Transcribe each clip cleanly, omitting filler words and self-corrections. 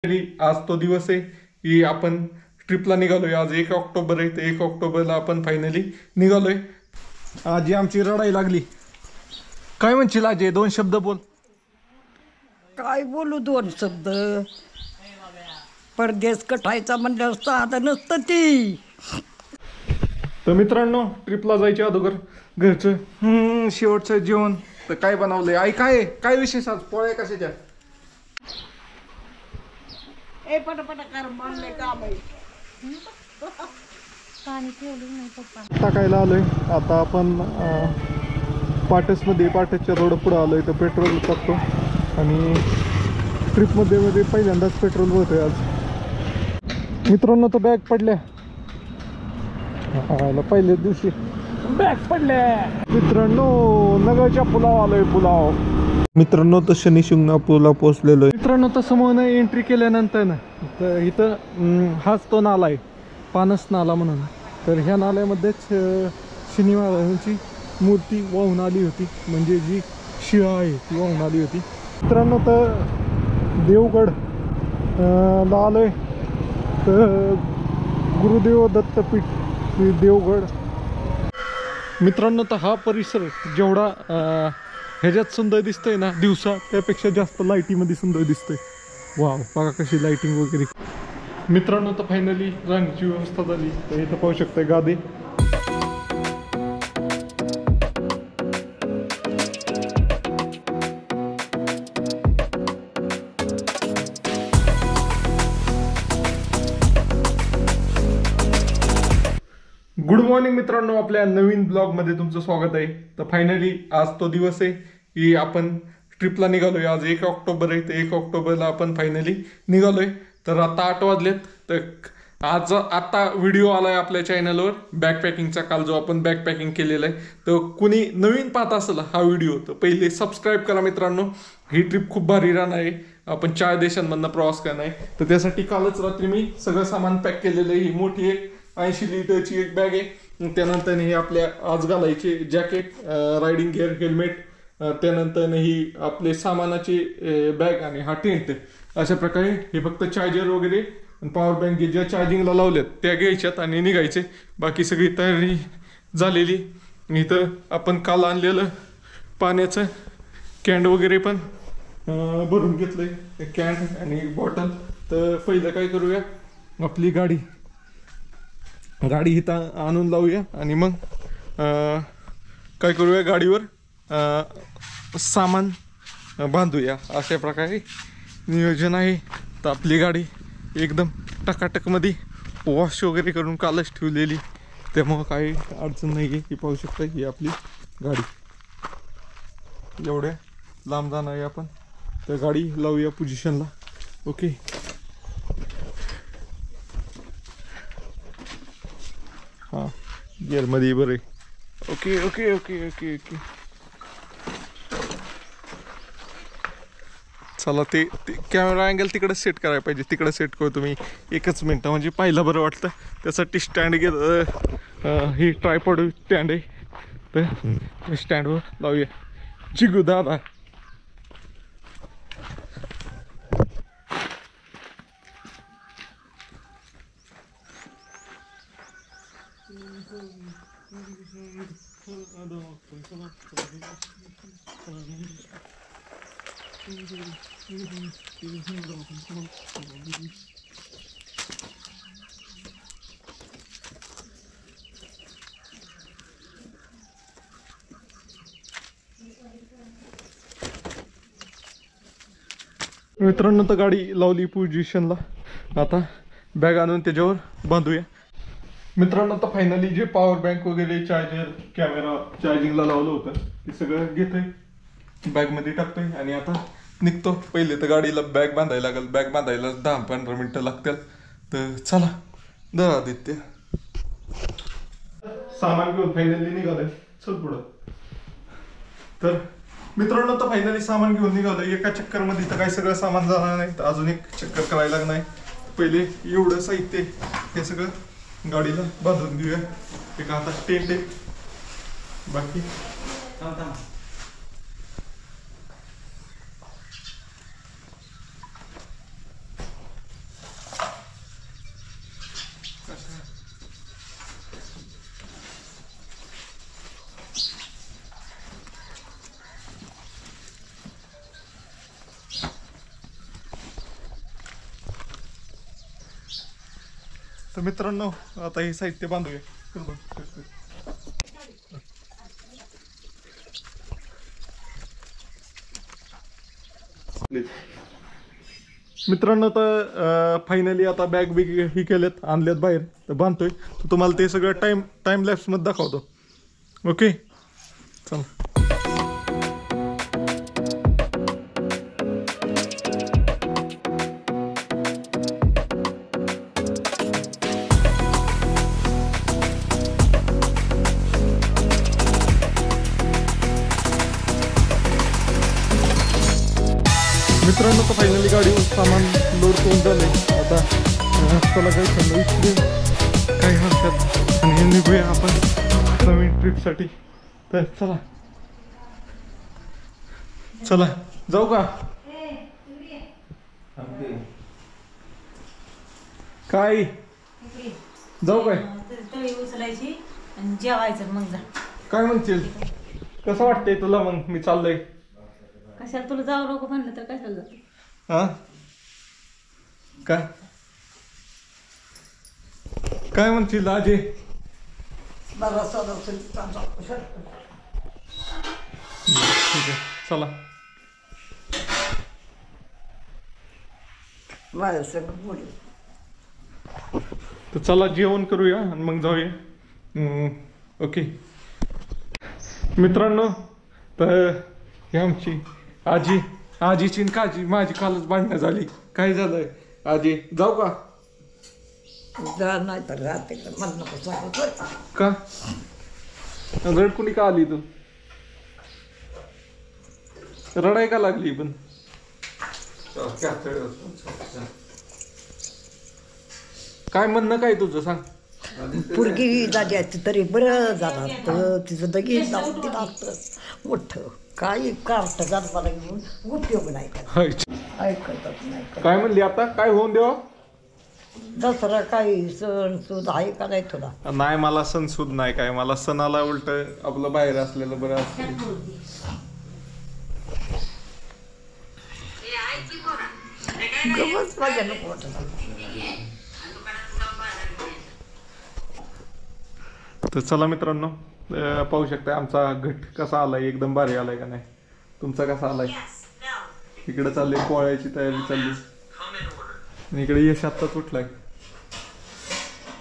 आज तो दिवस आहे की आपण ट्रिपला निघालोय। आज 1 ऑक्टोबर आहे, तर 1 ऑक्टोबरला आपण फायनली निघालोय। आजी आमची रडाई लागली। काय म्हणशील आजी, 2 शब्द बोल। काय बोलू 2 शब्द। परदेश कठायचा म्हणलं साधं नसतं ती। तर मित्रांनो, ट्रिपला जायच्या अगोदर घरचं शेवटचं जेवण तर काय बनवलंय आई, काय विशेष आज, पोळ्या कशाच्या? पटापटा कर, म्हणले काम आहे। टाकायला आलोय आता आपण पाटसमध्ये, पाटसच्या रोड पुढे आलोय। तर पेट्रोल टाकतो आणि ट्रिपमध्ये पहिल्यांदाच पेट्रोल होतोय आज। मित्रांनो तर बॅग पडल्या, पहिल्याच दिवशी बॅग पडल्या। मित्रांनो नगरच्या पुलाव आलोय, पुलाव। मित्रांनो तर शनी शिंगणा पुलाव पोहोचलेलो आहे। मित्रांनो तर समोर एंट्री केल्यानंतर ना तर इथं हाच तो नाला आहे, पानस नाला म्हणून। तर ह्या नाल्यामध्येच शनी महाराजांची मूर्ती वाहून आली होती, म्हणजे जी शिळा आहे ती वाहून आली होती। मित्रांनो तर देवगड ला आलोय, तर गुरुदेव दत्तपीठ श्री देवगड। मित्रांनो तर हा परिसर जेवढा ह्याच्यात सुंदर दिसतोय ना दिवसा, त्यापेक्षा जास्त लाईटीमध्ये सुंदर दिसतोय। वाव, बघा कशी लाईटिंग वगैरे। मित्रांनो तर फायनली रांगची व्यवस्था झाली, तर इथं पाहू शकताय गादी। गुड मॉर्निंग मित्रांनो, आपल्या नवीन ब्लॉग मध्ये तुमचं स्वागत आहे। तर फायनली आज तो दिवस आहे की आपण ट्रिपला निघालोय। आज 1 ऑक्टोबर आहे, तर 1 ऑक्टोबरला आपण फायनली निघालोय। तर आता 8 वाजलेत। तर आज आता व्हिडिओ आलाय आपल्या चॅनलवर बॅकपॅकिंगचा, काल जो आपण बॅकपॅकिंग केलेला आहे। तर कुणी नवीन पाहत असेल हा व्हिडिओ तर पहिले सबस्क्राईब करा मित्रांनो। ही ट्रिप खूप भारी राहणार आहे, आपण 4 देशांमधनं प्रवास करणार आहे। तर त्यासाठी कालच रात्री मी सगळं सामान पॅक केलेलं आहे। ही मोठी एक 80 लिटरची एक बॅग आहे। त्यानंतर हे आपल्या आज घालायचे जॅकेट, रायडिंग गिअर, हेल्मेट, त्यानंतर ही आपले सामानाची बॅग आणि हा टेंट। अशा प्रकारे हे फक्त चार्जर वगैरे पॉवर बँक ज्या चार्जिंगला लावल्यात त्या घ्यायच्यात आणि निघायचे। बाकी सगळी तयारी झालेली। इथं आपण काल आणलेलं पाण्याचं कॅन वगैरे पण भरून घेतलंय, कॅन आणि बॉटल। तर पहिलं काय करूया, आपली गाडी इथं आणून लावूया आणि मग काय करूया, गाडीवर सामान बांधूया। अशा प्रकारे नियोजन आहे। तर आपली गाडी एकदम टकाटकमध्ये वॉश वगैरे करून कालच ठेवलेली, त्यामुळं काही अडचण नाही आहे। ही पाहू शकता ही आपली गाडी, एवढ्या लांब जाणार आहे आपण। तर गाडी लावूया पोझिशनला। ओके, हां गिअरमध्ये बरं आहे। Okay okay okay okay okay, चला ते कॅमेरा अँगल तिकडे सेट करायला पाहिजे, तिकडे सेट करतो मी 1च मिनटं, म्हणजे पाहिलं बरं वाटतं। त्यासाठी स्टँड ही ट्रायपॉड स्टँड आहे, तर स्टँडवर लावूया। जिगू दादा मित्रांनो तर गाडी लावली पोझिशनला, आता बॅग आणून त्याच्यावर बांधूया। मित्रांनो तर फायनली जे पॉवर बँक वगैरे, चार्जर, कॅमेरा चार्जिंगला लावलं होतं ते सगळं घेतोय, बॅगमध्ये टाकतोय आणि आता निघतो। पहिले तर गाडीला बॅग बांधायला लागेल, बॅग बांधायला 10-15 मिनटं लागतील। तर चला दर आदित्य, सामान घेऊन फायनली निघालोय। चल पुढं। तर मित्रांनो तर फायनली सामान घेऊन निघालोय। एका चक्करमध्ये तर काही सगळं सामान जाणार नाही, तर अजून एक चक्कर करायला लागणार आहे। पहिले एवढं साहित्य हे सगळं गाडीला बांधून घेऊया। एक आता टेंट आहे, बाकी तर मित्रांनो आता हे साहित्य बांधूया. मित्रांनो तर फायनली आता बॅग बिग ही केलेत, आणल्यात बाहेर, तर बांधतोय. तर तुम्हाला ते सगळं टाइम लॅप्स मध्ये दाखवतो. ओके चला. मित्रांनो तर फायनली गाडी सामान लोड करून झाले. आता नाश्त्याला काही सँडविच देऊ, काही हरकत, आणि हे निघूया आपण नवीन ट्रिपसाठी. तर चला चला जाऊ का? काय जाऊ काय? उचलायची आणि जेवायचं मग जा. काय म्हणशील? कसं वाटतंय तुला? मग मी चाललोय. कशाला तुला जाऊ नको म्हणलं तर कशाला जातो? हा काय काय म्हणशील आजी? बघा सदा ठीक आहे चला. माझ्या सगळं बोल. तर चला जेवण करूया आणि मग जाऊया. ओके मित्रांनो, तर ही आमची आजीची काजी माझी कालच भांडणं झाली. काय झालंय आजी? जाऊ का? जा नाही तर राहते मला नको सांगत. का रडकुणी का आली तू? रडाय का लागली पण? काय म्हणणं काय तुझं सांग? पुरगी झाली असती तरी बरं झालं असतं. तिचं दगीन लावून दिलं असतं मोठं. काही कार्ट गरबाला घेऊन उपयोग नाही करत. ऐकतच नाही. काय म्हणली आता? काय होऊन देवा? दसरा काही सण सूद आहे का नाही तुला? नाही मला सण सुद नाही काय. मला सणाला उलट आपलं बाहेर असलेलं बरं असतं. गमच माझ्या नको वाटत. तर चला मित्रांनो, पाहू शकता आमचा घट कसा आलाय. एकदम भारी आलाय का नाही? तुमचा कसा आलाय? इकडे चालली पोळ्याची तयारी चालली, आणि इकडे यश आत्ताच उठलाय.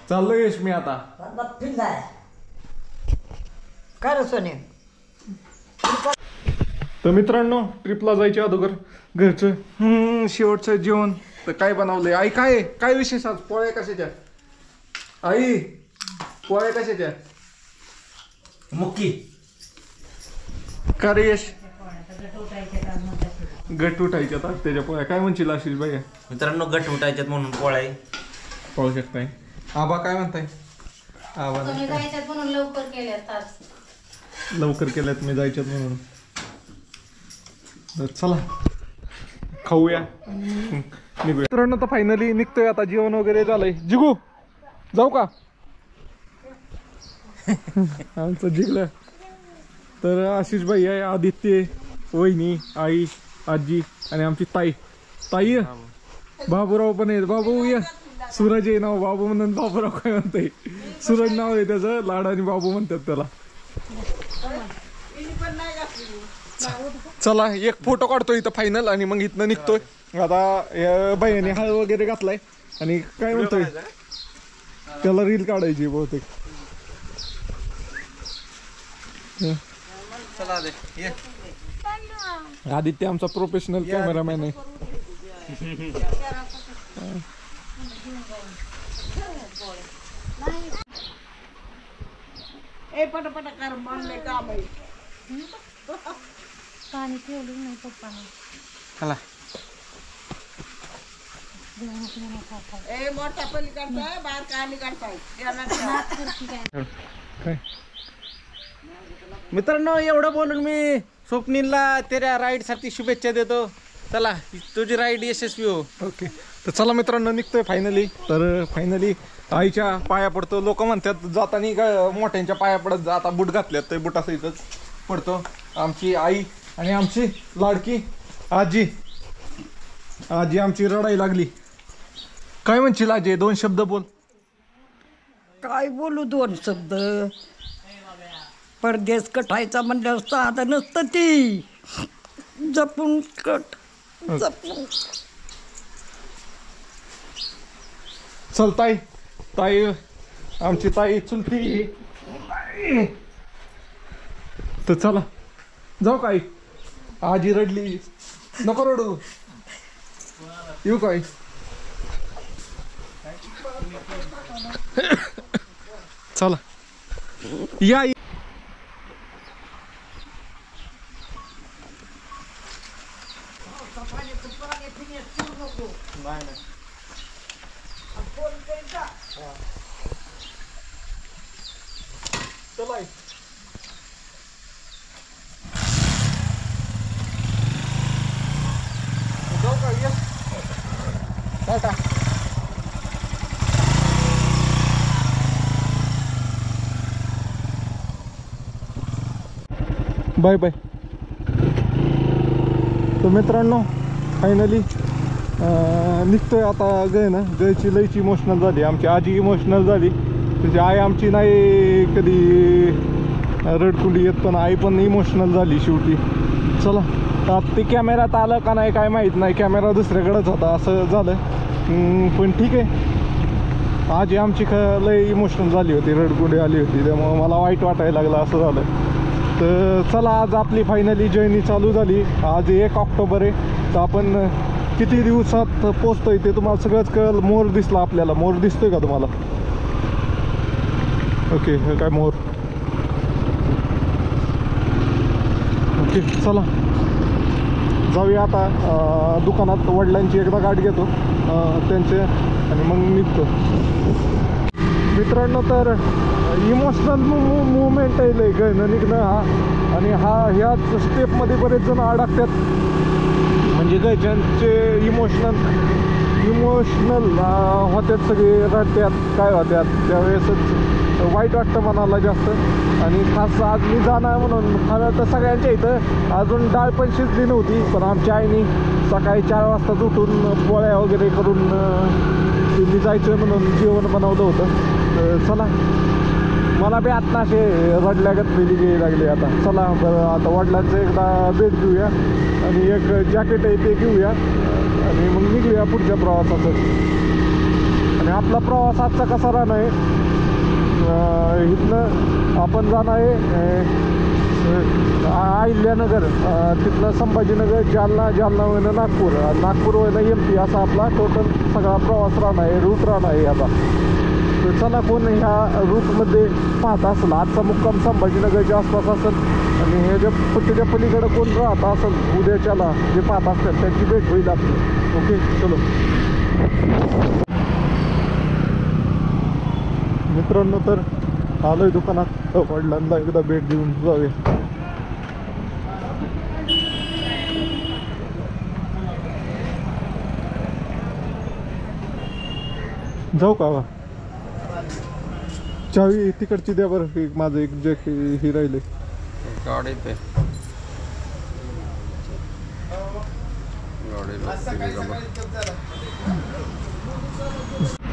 चाललो यश मी आता. काय रे सोने? तर मित्रांनो, ट्रिपला जायच्या अगोदर घरचं शेवटचं जेवण तर काय बनवलंय? आई काय काय विशेष आज? पोळ्या कशाच्या? आई पोळ्या कशाच्या? मुक्की का रे यश? गट उठायच्या त्याच्या पोळ्या. काय म्हणशील आशिष भाई? मित्रांनो, गट उठायच्यात म्हणून पोळा आहे. पाहू शकताय. आबा काय म्हणताय? आबा तुम्ही जायच्यात म्हणून लवकर केल्या तास. लवकर केल्यात मी जायच्यात म्हणून. तर चला खाऊया निघूया. मित्रांनो तर फायनली निघतोय आता. जेवण वगैरे झालंय. जिगू जाऊ का? आमचं जिगलं. तर आशिष भाई आहे, आदित्य, वहिनी, आई, आजी आणि आमची ताई बाबूराव पण आहे. बाबू या. सूरज आहे नाव. बाबू म्हणून बाबूराव काय म्हणताय? सूरज नाव आहे त्याचं. लाडाने बाबू म्हणतात त्याला. चला एक फोटो काढतोय इथं फायनल, आणि मग इथनं निघतोय. आता बाईने हळ वगैरे घातलाय, आणि काय म्हणतोय त्याला रील काढायची बहुतेक. आदित्य आमचा प्रोफेशनल कॅमेरामॅन आहे. ए पटापट कर म्हणले काम आहे. पाणी ठेवलं नाही पप्पाने. चला ए मोठा पलीकडचा बाहेर काढली काढताय. काय मित्रांनो, एवढं बोलून मी स्वप्नीलला तेऱ्या राईड साठी शुभेच्छा देतो. चला तुझी राईड यशस्वी हो. ओके. तर चला मित्रांनो निघतोय फायनली. तर फायनली आईच्या पाया पडतो. लोक म्हणतात जाताना मोठ्यांच्या पाया पडत जा. आता बूट घातल्यात ते बुटासहितच पडतो. आमची आई आणि आमची लाडकी आजी आमची रडायला लागली. काय म्हणशील आजी? दोन शब्द बोल. काय बोलू दोन शब्द. परदेश कटायचा म्हणल्यावर साधं नसतं ती. जपून कट जपून. चल ताई, ताई आमची ताई चुलती. तर चला जाऊ काय. आजी रडली, नको रडू. येऊ काय. चला या. चला जाऊ का. ये टाटा. Bye bye. तर मित्रांनो फायनली निघतोय आता. गय ना गयची लयची इमोशनल झाली. आमची आजी इमोशनल झाली. तुझी आई आमची नाही कधी रडकुंडी येत, पण आई पण इमोशनल झाली शेवटी. चला तर ते कॅमेऱ्यात आलं का नाही काय माहीत नाही. कॅमेरा दुसऱ्याकडेच होता असं झालं. पण ठीक आहे. आजी आमची लय इमोशनल झाली होती, रडकुंडी आली होती. त्यामुळं मला वाईट वाटायला लागलं असं झालं. तर चला आज आपली फायनली जर्नी चालू झाली. आज 1 ऑक्टोबर आहे. तर आपण किती दिवसात पोचतोय ते तुम्हाला सगळंच कळलं. मोर दिसला आपल्याला. मोर दिसतोय का तुम्हाला. ओके हे काय मोर. ओके चला जाऊया आता. दुकानात वडिलांची एकदा गाठ घेतो त्यांचे आणि मग निघतो. मित्रांनो तर इमोशनल मुवमेंट आहे लय गणं निघणं हा. आणि ह्याच स्टेपमध्ये बरेच जण अडकतात. म्हणजे ज्यांचे इमोशनल होत्यात सगळे रडत्यात काय होत्यात त्यावेळेसच वाईट वाटतं मनाला जास्त. आणि खास आज मी जाणार म्हणून खरं तर सगळ्यांच्या इथं अजून डाळ पण शिजली नव्हती. पण आमच्या आईने सकाळी 4 वाजता उठून पोळ्या वगैरे करून मी जायचं म्हणून जेवण बनवलं होतं. तर चला मला बी आत्ता असे रडल्यागत फिलिंग लागली आता. चला बरं आता वडिलांचं एकदा भेट घेऊया आणि एक जॅकेट आहे ते घेऊया आणि मग निघूया पुढच्या प्रवासाचं. आणि आपला प्रवास आजचा कसा राहणार आहे. इथनं आपण जाणार आहे अहिल्यानगर, तिथनं संभाजीनगर, जालना नागपूर, नागपूर MP असा आपला टोटल सगळा प्रवास राहणार आहे, रूट राहणार आहे आता. तर चला कोण ह्या रूटमध्ये पाहत असेल, आजचा मुक्काम संभाजीनगरच्या आसपास असेल आणि ह्याच्या त्याच्या पलीकडं कोण राहत असेल उद्याच्याला जे पाहत असतात त्यांची भेट होईल आपली. ओके चलो मित्रांनो. तर आलोय दुकानात, वडिलांना एकदा भेट देऊन जाऊया. जाऊ का. चावी तिकडची द्या बरं. माझं एक जॅक ही राहिले गाडीत आहे.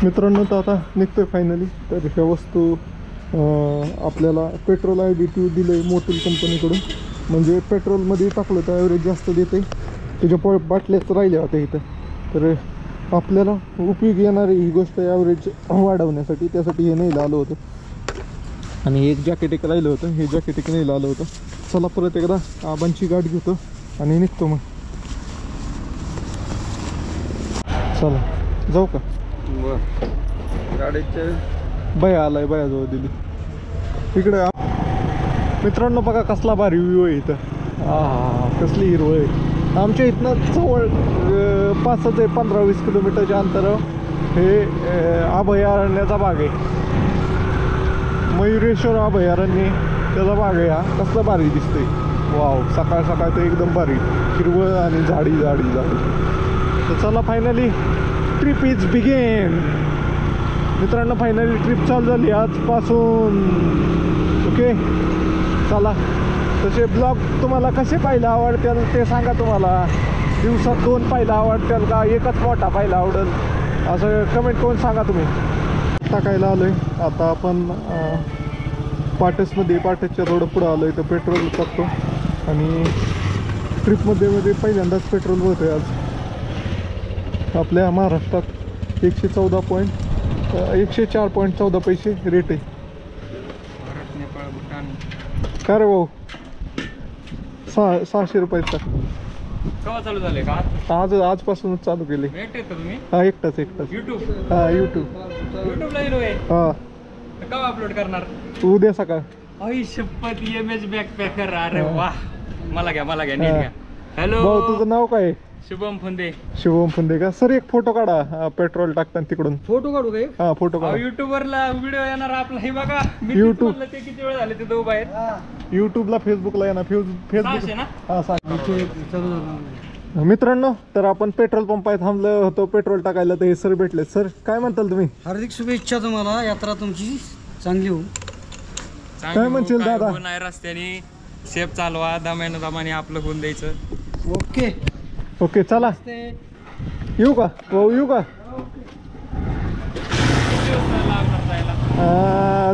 मित्रांनो तर आता निघतोय फायनली. तर ह्या वस्तू आपल्याला पेट्रोल ॲडिटिव्ह दिलं आहे मोटूल कंपनीकडून. म्हणजे पेट्रोलमध्ये टाकलं तर ॲव्हरेज जास्त देते. त्याच्या बाटल्याच राहिल्या होत्या इथं. तर आपल्याला उपयोगी येणारी ही गोष्ट ॲव्हरेज वाढवण्यासाठी त्यासाठी हे नाही आलं होतं. आणि एक जॅकेट एक राहिलं होतं, हे जॅकेट एक नाही आलं होतं. चला परत एकदा आबांची गाठ घेतो आणि निघतो मग. चला जाऊ का. गाडीचे बया आलाय, बयाजवळ दिली. इकडे मित्रांनो बघा कसला भारी व्ह्यू आहे इथं. कसली हिरवळ आहे. आमच्या इथनं जवळ 5 ते 15-20 किलोमीटरच्या अंतरावर हे अभयारण्याचा भाग आहे. मयुरेश्वर अभयारण्य त्याचा भाग आहे हा. कसला भारी दिसतंय. वाव सकाळ सकाळ तर एकदम भारी हिरवळ आणि झाडी. तर चला फायनली ट्रिप इज बिगेन. मित्रांनो फायनली ट्रिप चालू झाली आजपासून. ओके चला. तसे ब्लॉग तुम्हाला कसे पाहायला आवडतील ते सांगा. तुम्हाला दिवसात 2 पाहायला आवडतील का एकच मोठा पाहायला आवडेल असं कमेंट करून सांगा तुम्ही. टाकायला आलोय. आता आपण पाटसमध्ये पाटसच्या थोडं पुढं आलोय तर पेट्रोल टाकतो. आणि ट्रिपमध्ये पहिल्यांदाच पेट्रोल होतोय आज आपल्या महाराष्ट्रात. 104.14 पैसे रेट आहे. भारत, नेपाळ, भूटान. काय रे भाऊ 600 रुपयाचा. केव्हा चालू झाले का? आजपासूनच चालू केले. भेट येतो तुम्ही हा एकटाच युट्यूब हा यूट्यूब. युट्यूबला येलो आहे. हा केव्हा अपलोड करणार? उद्या सकाळ. आई शपथ एमएच बॅकपॅकर. अरे वा, मला घ्या नीट घ्या. हॅलो भाऊ तुझं नाव काय आहे? शुभम फुंदे. शिवम फुंदे का सर? एक फोटो काढा पेट्रोल टाकताना तिकडून. फोटो काढू काय? हा फोटो काढा. युट्यूबरला व्हिडिओ येणार आपला. हे बघा मी YouTube. YouTube ते किती वेळ झाले ते दोघ बाहेर. युट्यूबला फेसबुकला आहे ना फेसबुक. 600 ना? हा मित्रांनो, तर आपण पेट्रोल पंपात थांबलो होतो पेट्रोल टाकायला. तर हे सर भेटले. सर काय म्हणताल तुम्ही? हार्दिक शुभेच्छा तुम्हाला. यात्रा तुमची चांगली हो. काय म्हणशील दादा? नाही रस्त्याने सेफ चालवा. दमाने आपलं होऊन द्यायचं. ओके. ओके चला येऊ का भाऊ? येऊ का?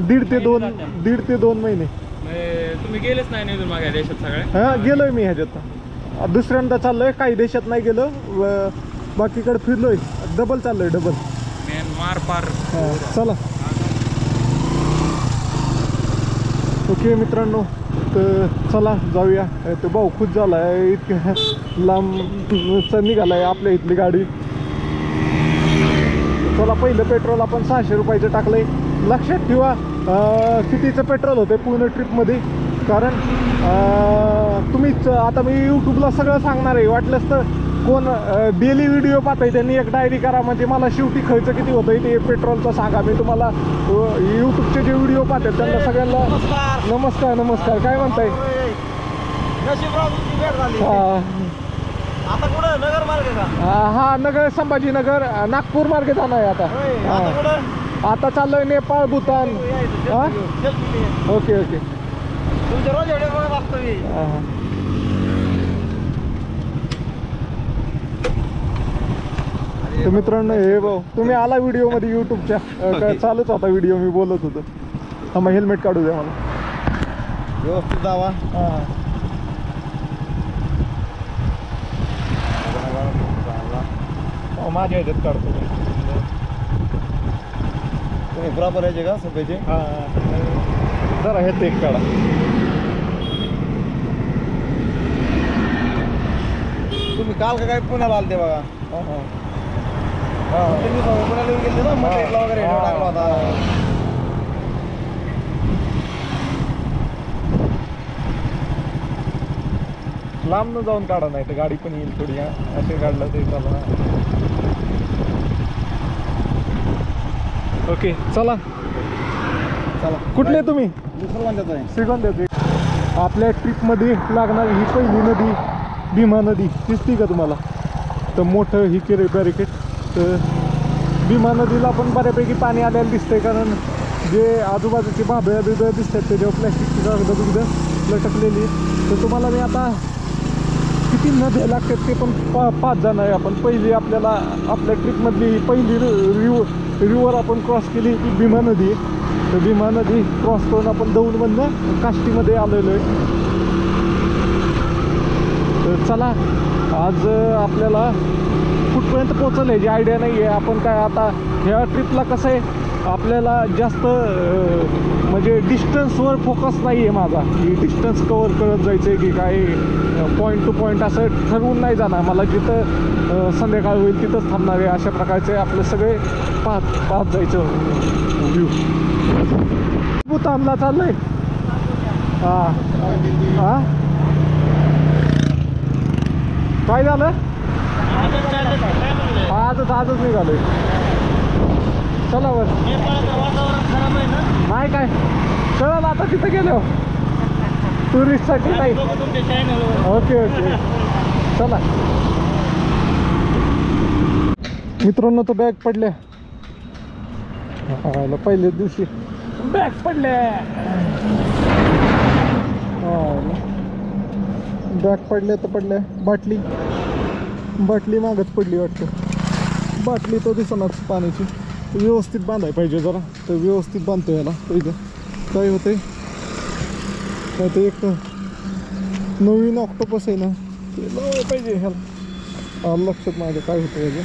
दीड ते दोन महिने. तुम्ही गेलेच नाही ना मागे देशात सगळ्या? हा गेलोय मी ह्याच्यात. दुसऱ्यांदा चाललोय. काही देशात नाही गेलो. बाकीकडे फिरलोय. डबल चाललोय डबल. म्यानमार पार. चला ओके मित्रांनो, तर चला जाऊया. तो भाऊ खुश झाला आहे. इतक्या लांब निघालाय आपल्या इथली गाडी. चला पहिलं पेट्रोल आपण 600 रुपयाचं टाकलंय. लक्षात ठेवा कितीचं पेट्रोल होतं पूर्ण ट्रिपमध्ये. कारण तुम्हीच आता मी यूट्यूबला सगळं सांगणार आहे. वाटलंच तर कोण डेली व्हिडिओ पाहताय त्यांनी एक डायरी करा. म्हणजे मला शेवटी खर्च किती होतोय ते पेट्रोलचा सांगा. मी तुम्हाला यूट्यूबचे जे व्हिडिओ पाहतात त्यांना सगळ्यांना नमस्कार. काय म्हणताय? आता कुठं नगर मार्ग का? हा नगर संभाजीनगर नागपूर मार्गे जाणार आहे आता. आता चाललोय नेपाळ भूतान. हा ओके. तुमच्या रोज एवढे बघत असतो मी. तर मित्रांनो हे भाऊ तुम्ही आला व्हिडिओ मध्ये युट्यूबच्या. चालूच होता व्हिडिओ. मी बोलत होतो. हा मग हेल्मेट काढू द्या मला. व्यवस्थित जावा. माझ्या ह्याच्यात काढतो. तुम्ही बरोबर यायचे का सगळ्याचे? हा जरा हे ते काढा. तुम्ही काल का काय पुण्याला आलते बघा. तुम्ही पुण्याला येऊन गेले ना मटेरियल वगैरे टाकला होता. लांब न जाऊन काढा नाही तर गाडी पण येईल थोडी. असे काढलं ते चला. ओके चला. कुठले तुम्ही? दुसरं आहे. श्रीगोंद्याचे. आपल्या ट्रिपमध्ये लागणारी ही पहिली नदी भीमा नदी दिसते का तुम्हाला? तर मोठं ही केरे बॅरिकेड. तर भीमा नदीला पण बऱ्यापैकी पाणी आलेलं दिसतंय. कारण जे आजूबाजूचे भाब्या बिब्या दिसतात त्याच्यावर प्लॅस्टिकची कागद लटकलेली. तर तुम्हाला मी आता किती नद्या लागतात ते पण 5 जण आहे आपण. पहिली आपल्याला आपल्या ट्रिपमधली पहिली रिव्हर आपण क्रॉस केली ती भीमा नदी. तर भीमा नदी क्रॉस करून आपण दौंडमधनं काष्टीमध्ये आलेलो आहे. तर चला आज आपल्याला कुठपर्यंत पोहोचलं याची आयडिया नाही आहे. आपण काय आता ह्या ट्रिपला कसं आहे आपल्याला जास्त म्हणजे डिस्टन्सवर फोकस नाही आहे माझा. की डिस्टन्स कवर करत जायचं आहे की काय पॉईंट टू पॉईंट असं ठरवून नाही जाणार. मला जिथं संध्याकाळ होईल तिथंच थांबणार आहे. अशा प्रकारचे आपले सगळे पाहत जायचं व्ह्यू. भूतानला चाललंय. हां काय झालं? आजच निघालोय. चला वर. नाही काय चला आता तिथं गेलो टुरिस्टसाठी नाही. ओके चला मित्रांनो. तर बॅग पडल्या. पहिल्याच दिवशी बॅग पडल्या. बॅग पडल्या तर पडल्या. बाटली मागत पडली वाटतं. बाटली तो दिसणार पाण्याची. व्यवस्थित बांधायला पाहिजे जरा, तर व्यवस्थित बांधतो याला. पहिलं काय होतंय काय ते एक नवीन ऑक्टोपस आहे ना, ते लावायला पाहिजे ह्याला. लक्षात माझं काय होतं याचं.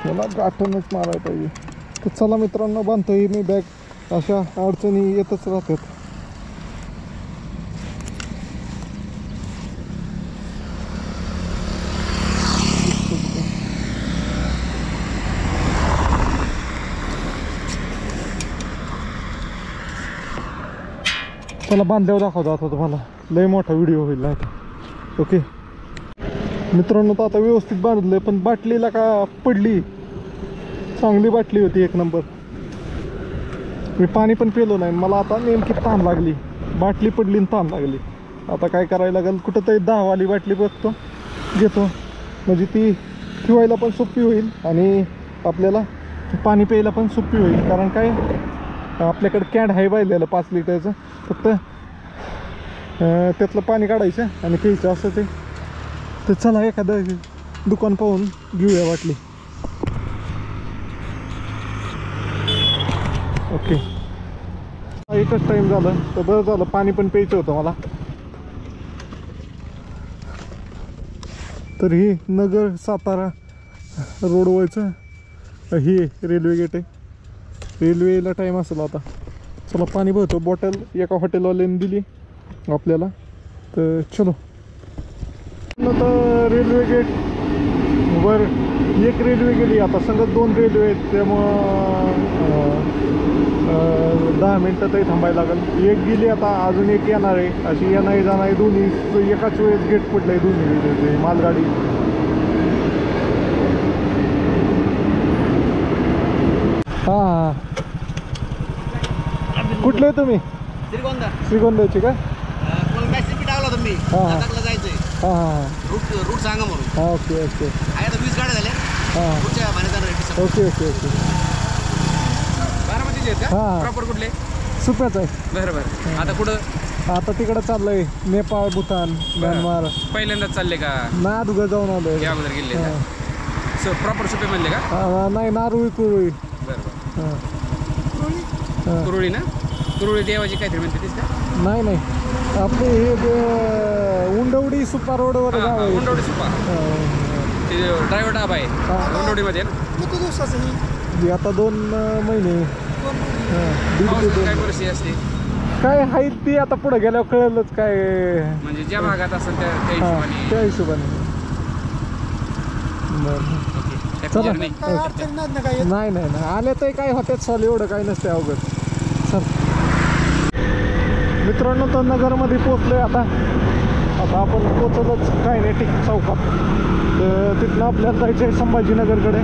त्याला गाठूनच मारायला पाहिजे. तर चला मित्रांनो, बांधतोय मी बॅग. अशा अडचणी येतच राहतात. चला बांधल्यावर दाखवतो आता तुम्हाला. लय मोठा व्हिडिओ होईल नाही. ओके मित्रांनो, तर आता व्यवस्थित बांधलं, पण बाटलीला का पडली. चांगली बाटली होती, एक नंबर. मी पाणी पण पिलो नाही. मला आता नेमकी ताण लागली. बाटली पडली आणि ताण लागली. आता काय करायला लागेल, कुठंतरी 10 वाली बाटली बघतो, घेतो, म्हणजे ती ठेवायला पण सोपी होईल आणि आपल्याला पाणी प्यायला पण सोपी होईल. कारण काय, आपल्याकडे कॅन आहे बायलेलं 5 लिटरचं. फक्त त्यातलं पाणी काढायचं आणि प्यायचं असं ते. तर चला एखादं दुकान पाहून घेऊया बाटली. ओके, एकच टाईम झालं तर बरं झालं. पाणी पण प्यायचं होतं मला. तर ही नगर सातारा रोडवरचं ही रेल्वे गेट आहे. रेल्वेला टाईम असेल आता. चला पाणी भरतो. बॉटल एका हॉटेलवाल्याने दिली आपल्याला. तर चलो. तर रेल्वे गेट वर एक रेल्वे गेली, आता संगत 2 रेल्वे आहेत. त्यामुळं 10 मिनटं तरी थांबायला लागेल. एक गेली आता, अजून एक येणार आहे. अशी येणारी जाणारी दोन्ही एकाच वेळेस गेट पडलं आहे. दोन्ही मालगाडी. हां, कुठले आहे तुम्ही? श्रीगोंद्याचे का? मेसेज टाकला तुम्ही जायचंय. हां हां रूट सांगा म्हणून. हां ओके ओके. आहे आता 20 गाड्या झाल्या. हां ओके ओके ओके. बारामतीचे आहेत का? हां. प्रॉपर कुठले? सुप्याच आहे. बरं बरं. आता कुठं? आता तिकडं चाललंय, नेपाळ, भूतान, म्यानमार. पहिल्यांदाच चालले का? ना अगोदर जाऊन आलोय. या अगोदर गेले प्रॉपर सुपे म्हणले का? नाही, नारुळी कुरुळी. बरं हां. कुरुळी ना? कुरुळी देवाची काहीतरी म्हणते तीच का? नाही नाही, आपले हे उंडवडी सुपा रोडवर गाव आहे. उंडवडी सुपा. ते ड्रायव्हर डाबा आहे उंडवडीमध्ये ना? किती दिवसाचं आता 2 महिने. दीड ते 2. काय परिस्थिती असते? काय आहे ती आता पुढे गेल्यावर कळलंच काय. म्हणजे ज्या भागात असेल त्या हां, हिशोबाने. त्या हिशोबाने. बरं चला. काय अडचण नाही ना काय? नाही नाही नाही, आले तर काय होत्यात सॉल, एवढं काय नसते अवघड. चल मित्रांनो, तर नगरमध्ये पोचलोय आता. आता आपण पोचलोच कायनेटिक चौकात. तर तिथनं आपल्याला जायचं आहे संभाजीनगरकडे.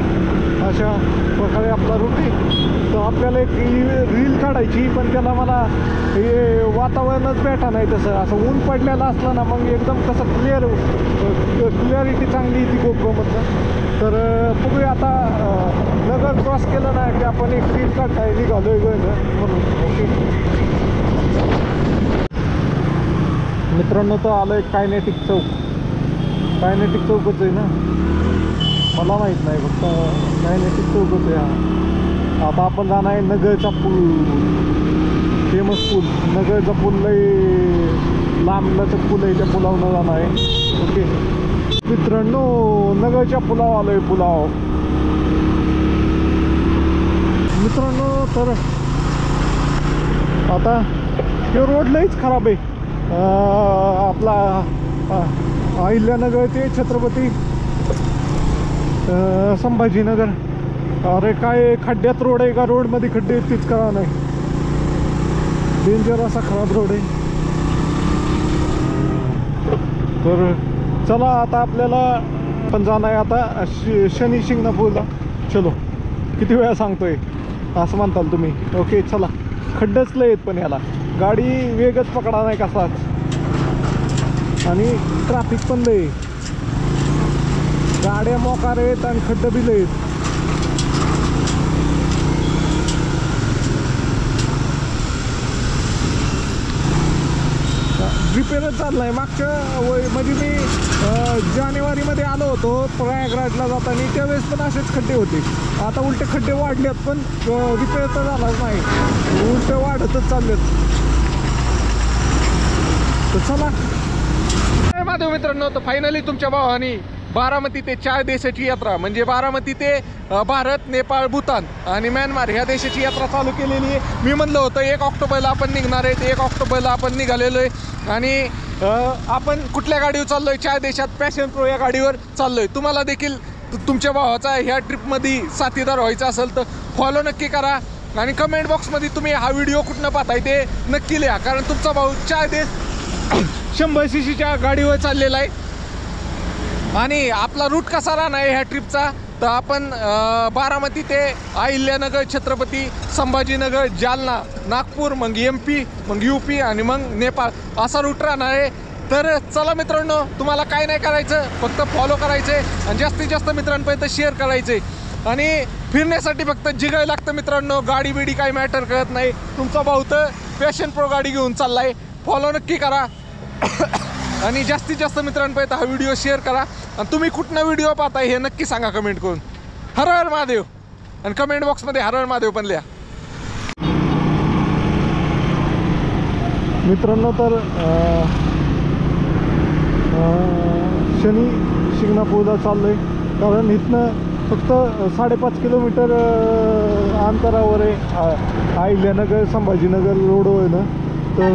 अशा प्रकारे आपला रूट आहे. तर आपल्याला एक रील काढायची, पण त्याला मला हे वातावरणच भेटा नाही तसं. असं ऊन पडलेलं असलं ना, मग एकदम कसं क्लिअरिटी चांगली ती गोप्रोमधनं. तर बघूया आता. नगर क्रॉस केलं ना की आपण एक रील काढताय निघालोय म्हणून. ओके मित्रांनो, तर आलं एक कायनेटिक चौक. कायनेटिक चौकच आहे ना, मला माहीत नाही, फक्त कायनेटिक चौकच आहे हा. आता आपण जाणार आहे नगरचा पूल. फेमस पूल, नगरचा पूल. लई लांबलाचं पूल आहे, त्या पुलावनं जाणार आहे. ओके मित्रांनो, नगरच्या पुलाव आलोय. पुलाव मित्रांनो, तर आता हे रोड लईच खराब आहे. आपला अहिल्यानगर ते छत्रपती संभाजीनगर. अरे काय खड्ड्यात रोड आहे का? रोडमध्ये खड्डे आहेत तीच कळा नाही. डेंजर असा खराब रोड आहे. तर चला आता आपल्याला पण जाणं आहे आता शनी शिंगणापूरला. चलो, किती वेळा सांगतोय असं म्हणताल तुम्ही. ओके चला. खड्डेच लय आहेत, पण याला गाडी वेगच पकडा नाही कसाच. आणि ट्रॅफिक पण लय. गाड्या मोकार आहेत आणि खड्डे बी लय आहेत. रिपेअरच चाललाय. मागच्या म्हणजे मी जानेवारीमध्ये आलो होतो प्रयागराजला जाताना, त्यावेळेस पण असेच खड्डे होते. आता उलटे खड्डे वाढलेत पण रिपेअर तर झालाच नाही, उलटे वाढतच चाललेत. तर चला माझ्या मित्रांनो, तर फायनली तुमच्या भावानी बारामती ते 4 देशाची यात्रा म्हणजे बारामती ते भारत, नेपाळ, भूतान आणि म्यानमार ह्या देशाची यात्रा चालू केलेली आहे. मी म्हणलं होतं 1 ऑक्टोबरला आपण निघणार आहे, 1 ऑक्टोबरला आपण निघालेलो आहे. आणि आपण कुठल्या गाडीवर चाललोय? 4 देशात पॅशन प्रो या गाडीवर चाललोय. तुम्हाला देखील तुमच्या भावाचा ह्या ट्रिपमध्ये साथीदार व्हायचा असेल तर फॉलो नक्की करा. आणि कमेंट बॉक्समध्ये तुम्ही हा व्हिडिओ कुठनं पाहताय ते नक्की लिहा, कारण तुमचा भाऊ 4 देश 100 cc गाडीवर चाललेला आहे. आणि आपला रूट कसा राहणार आहे ह्या ट्रिपचा, तर आपण बारामती ते अहिल्यानगर, छत्रपती संभाजीनगर, जालना, नागपूर, मग MP, मग UP आणि मग नेपाळ असा रूट राहणार आहे. तर चला मित्रांनो, तुम्हाला काय नाही करायचं, फक्त फॉलो करायचं आहे आणि जास्तीत जास्त मित्रांपर्यंत शेअर करायचं आहे. आणि फिरण्यासाठी फक्त जिगायला लागतं मित्रांनो, गाडी बिडी काही मॅटर करत नाही. तुमचा भाऊ तर पॅशन प्रो गाडी घेऊन चाललाय. फॉलो नक्की करा आणि जास्तीत जास्त मित्रांपर्यंत हा व्हिडिओ शेअर करा. आणि तुम्ही कुठनं व्हिडिओ पाहताय हे नक्की सांगा कमेंट करून. हर हर महादेव. आणि कमेंट बॉक्समध्ये हर हर महादेव पण लिहा मित्रांनो. तर शनी शिंगणापूरला चाललो आहे, कारण इथनं फक्त 5.5 किलोमीटर अंतरावर आहे अहिल्यानगर संभाजीनगर रोडवर ना. तर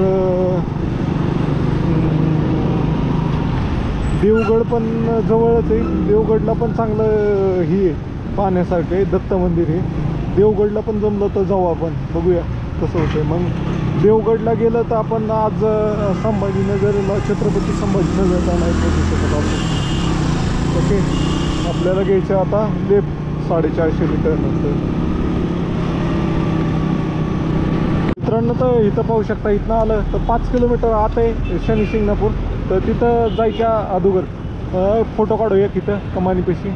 देवगड पण जवळच आहे. देवगडला पण चांगलं ही आहे, पाहण्यासारखं आहे, दत्त मंदिर आहे. देवगडला पण जमलं तर जाऊ आपण, बघूया कसं होतं. मग देवगडला गेलं तर आपण आज संभाजीनगरला, छत्रपती संभाजीनगरला नाही पोहोचू शकत आपण. ओके, आपल्याला घ्यायचं आता लेफ्ट 450 मीटर नंतर. मित्रांनो, तर इथं पाहू शकता, इथनं आलं तर 5 किलोमीटर आत आहे शनी शिंगणापूर. तर तिथं जायच्या अगोदर फोटो काढूया तिथं कमानीपाशी.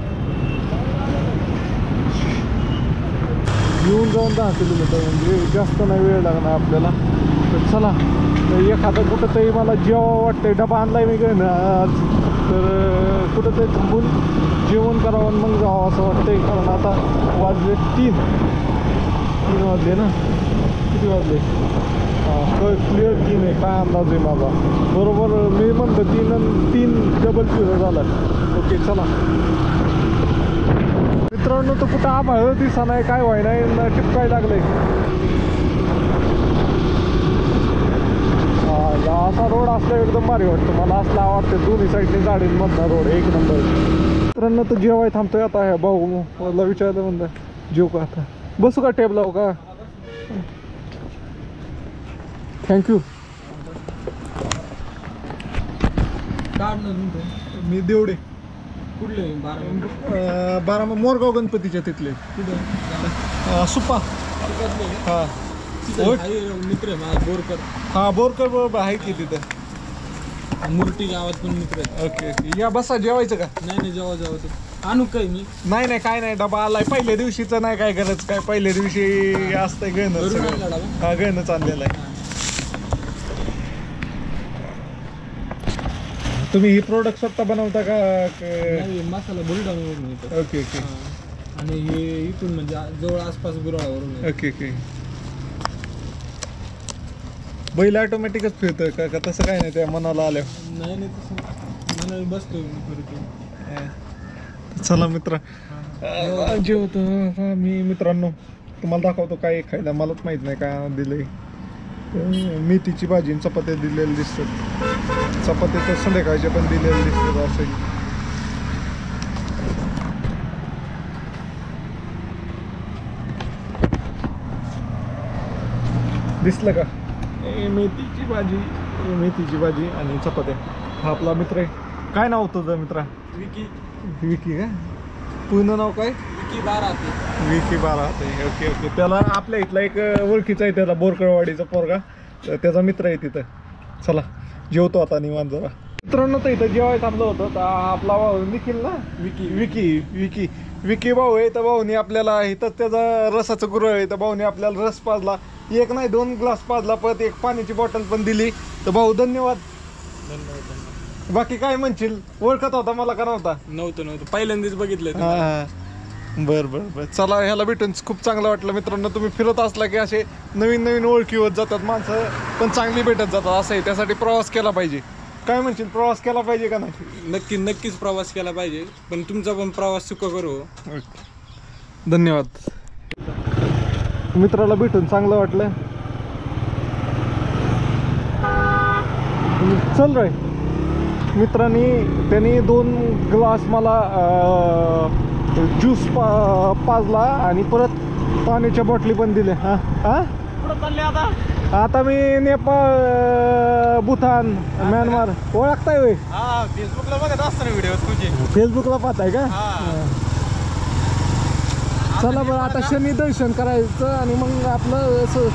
येऊन जाऊन 10 किलोमीटर म्हणजे जास्त नाही वेळ लागणार आपल्याला. तर चला, तर एखादं कुठंतरी मला जेवावं वाटतंय, डबा आणलाय मी ना आज, तर कुठंतरी थांबून जेवण करावं आणि मग जावं असं वाटतंय. कारण आता वाजले 3 वाजले ना, किती वाजले? क्लिअर 3 आहे. काय अंदाज आहे माझा? बरोबर मी म्हणतो 3 डबल 0 झाला. ओके चला मित्रांनो, तो कुठं आभाळ दिसा नाही, काय व्हाय नाही, टिपकाय लागलंय. असा रोड असला एकदम भारी वाटतो मला, असला आवडते. दोन्ही साईडने झाडींमधला रोड 1 नंबर. मित्रांनो, तर जेवाय थांबतोय आता. ह्या भाऊ मला विचारलं, म्हणलं जेव का आता, बसू का टेबलाव का? थँक्यू. मी देवडे. कुठले? बारामती मोरगाव गणपतीच्या तिथले. सुप्पा. हां मित्र आहे माझा बोरकर. हां बोरकर बरोबर आहे की तिथं. मूर्ती गावात पण मित्र आहेत. ओके ओके, या बसा. जेवायचं का? नाही जेव्हा ते आणू काही मी नाही काय नाही, डबा आलाय. पहिल्या दिवशीचं नाही काय गरज, काय पहिल्या दिवशी असतंय गणच. हा गणच आणलेला आहे. तुम्ही ही प्रोडक्ट स्वतः बनवता का? मसाला बुलढाण्यावरून येतो. Okay okay. आणि हे इथून म्हणजे जवळ आसपास गुराळावरून. Okay okay. बैल ऑटोमॅटिकच फिरतोय का तसं काय नाही, त्या मनाला आल्या? नाही तसं मला बसतोय मी. चला मित्र, जेवतो मी. मित्रांनो, तुम्हाला दाखवतो काय खायला. मलाच माहित नाही काय दिलंय. मेथीची भाजी आणि चपात्या दिलेल्या दिसतात. चपात्या तर संध्याकाळच्या पण दिलेल्या दिसतात. असं दिसलं का? मेथीची भाजी आणि चपात्या. हा आपला मित्र आहे. काय नाव तुझं मित्रा? विकी का? पूर्ण नाव काय? विकी बाराते. Okay okay. त्याला आपल्या इथला एक ओळखीचा आहे, त्याला बोरकरवाडीचा पोरगा, त्याचा मित्र आहे तिथं. चला जेवतो आता निवांत जरा. मित्रांनो, तर इथं जेवायला थांबलो होतो. तर आपला भाऊ निखिल ना, विकी भाऊ आहे. तर भाऊनी आपल्याला इथं त्याचा रसाचं गुरळ आहे, तर भाऊनी आपल्याला रस पाजला. 1 नाही 2 ग्लास पाजला, परत एक पाण्याची बॉटल पण दिली. तर भाऊ धन्यवाद. बाकी काय म्हणशील, ओळखत होता मला का नव्हता? नव्हतं पहिल्यांदाच बघितलं. हा बर बर बर. चला, ह्याला भेटून खूप चांगलं वाटलं मित्रांनो. तुम्ही फिरत असला की असे नवीन नवीन ओळखी होत जातात, माणसं पण चांगली भेटत जातात. असं आहे, त्यासाठी प्रवास केला पाहिजे. काय म्हणशील, प्रवास केला पाहिजे का नाही? नक्कीच प्रवास केला पाहिजे, पण तुमचा पण प्रवास सुख करू. धन्यवाद. मित्राला भेटून चांगलं वाटलं. चल रे. त्यांनी 2 ग्लास मला ज्यूस पाजला आणि परत पाण्याच्या बॉटली पण दिल्या. हा हा आता मी नेपाळ, भूतान, म्यानमार. ओळखताय होय? फेसबुकला बघत असताना व्हिडिओ तुझे. फेसबुकला पाहताय का? चला बरं, आता शनी दर्शन करायचं आणि मग आपलं असं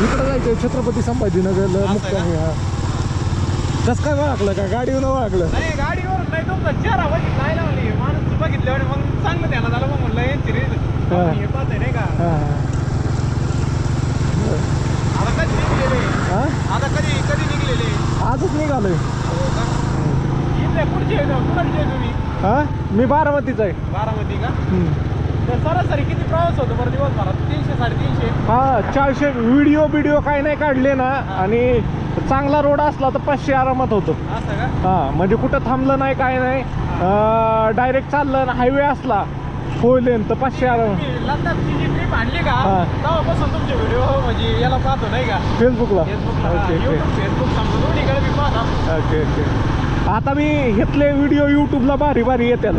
इकडं जायचं छत्रपती संभाजीनगरला मुक्कामी. हा कसं काय ओळखलं का? गाडीवर ओळखलं? नाही, गाडीवर नाही, तुमचा चेहरा बघितला नाही, माणूस बघितल्यावर मग चांगलं त्याला झालं. मग म्हणलं हे पाहतंय नाही का. आता कधी निघलेले? आता कधी निघलेले? आजच निघालोय. इथले पुढचे कुठचे तुम्ही? हा मी बारामतीचा आहे. बारामती का? तर सरासरी किती प्रवास होतो बरं दिवसभरात? 300-350? हा 400. व्हिडिओ काय नाही काढले ना, आणि चांगला रोड असला तर 500 आरामात होतो. असं का? हा म्हणजे कुठं थांबलं नाही, काय नाही, डायरेक्ट चाललं. हायवे असला 4 लेन तर 500 आरामात. लद्दाखची जी ट्रिप आणली का, हा. तेव्हापासून तुमचे व्हिडिओ म्हणजे याला पाहतो नाही का, फेसबुकला. ओके फेसबुक समजा दोन्हीकडे मी पाहतो. ओके. आता मी घेतले व्हिडिओ यूट्यूबला भारी येतात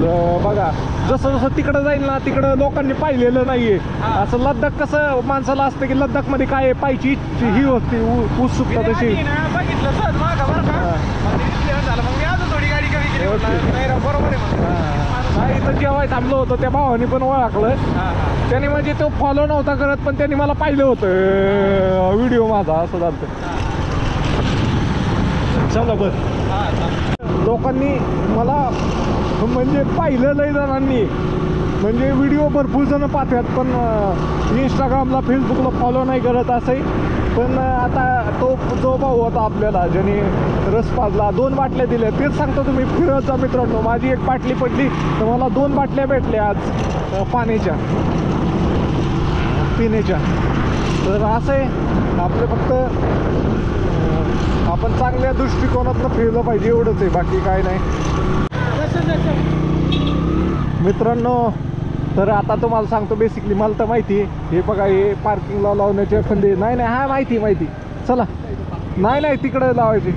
बघा. जसं तिकडं जाईल ना, तिकडं लोकांनी पाहिलेलं नाहीये. असं लद्दाख कसं माणसाला असतं की लद्दाख मध्ये काय पाहिजे ही होती उत्सुकता तशी. बघितलं सर मागा बरं का, झालं मग मी अजून थोडी गाडी कमी केली. नाही राव, बरोबर आहे. नाही, इथं जेव्हा थांबलो होतो त्या भावाने पण ओळखलं. त्याने म्हणजे तो फॉलो नव्हता करत, पण त्यांनी मला पाहिलं होतं व्हिडिओ माझा. असं झालं. चला बरं. लोकांनी मला म्हणजे पाहिलं लय जणांनी, म्हणजे व्हिडिओ भरपूर जण पाहतात, पण इंस्टाग्रामला फेसबुकला फॉलो नाही करत असंही. पण आता तो जो भाऊ होता आपल्याला, ज्याने रस पाजला, 2 बाटल्या दिल्या. तेच सांगतो, तुम्ही फिरत जा मित्रांनो. माझी 1 बाटली पडली तर मला 2 बाटल्या भेटल्या आज पाण्याच्या, पिण्याच्या. तर असं आहे आपलं, फक्त आपण चांगल्या दृष्टिकोनातनं फिरलं पाहिजे, एवढंच आहे, बाकी काय नाही मित्रांनो. तर आता तुम्हाला सांगतो, बेसिकली मला तर माहिती आहे. हे बघा, हे पार्किंगला लावण्याचे फंदे. नाही हा माहिती. चला, नाही तिकडं लावायचे